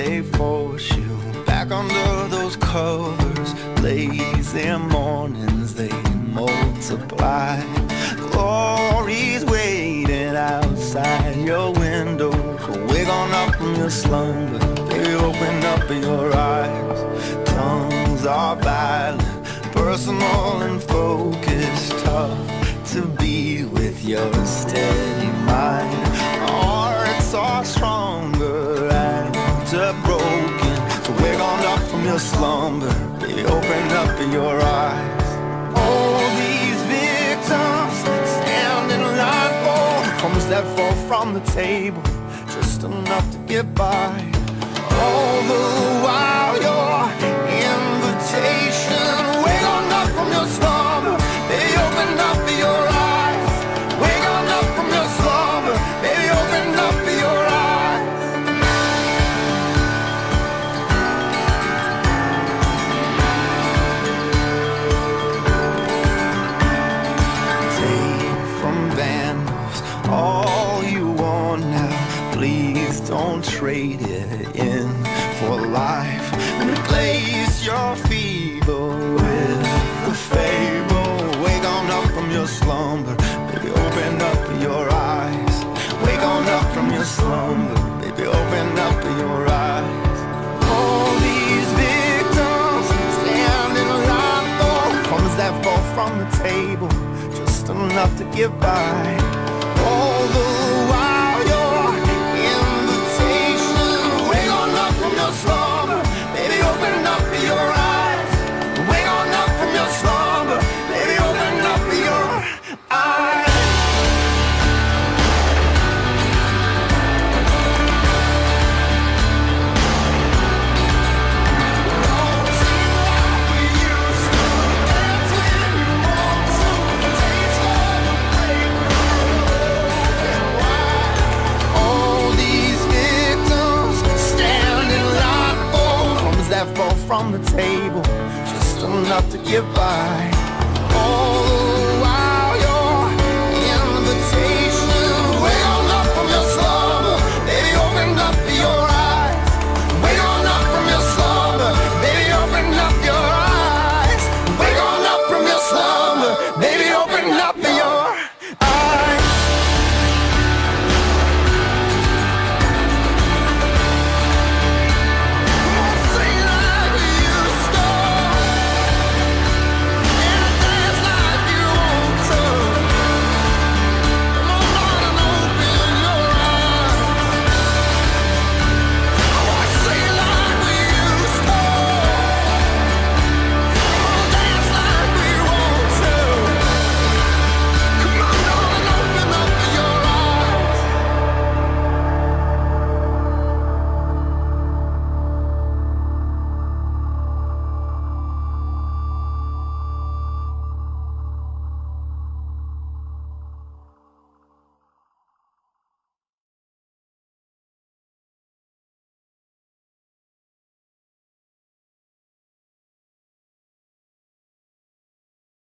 they force you back under those covers. Lazy mornings, they multiply. Glory's waiting outside your window. Wake on up from your slumber, baby, open up your eyes. Tongues are violent, personal and focused. Tough to be with your steady mind. Hearts are stronger after broken. So wake on up from your slumber, baby, open up your eyes. All these victims standing like gold, crumbs that fall from the table, just enough to get by. All the while your invitation, wake on up from your slumber, baby, open up your eyes. Wake on up from your slumber, baby, open up your eyes. Take from vandals all you want now. Please don't trade it in for life. Replace your fever with the fable. Wake on up from your slumber, baby, open up your eyes. Wake on up from your slumber, baby, open up your eyes. All these victims standing like gold, crumbs that fall from the table, just enough to get by. All the while your invitation, wake on up from your slumber, baby, open up your eyes. Wake on up from your slumber, baby, open up your eyes. From the table, just enough to get by.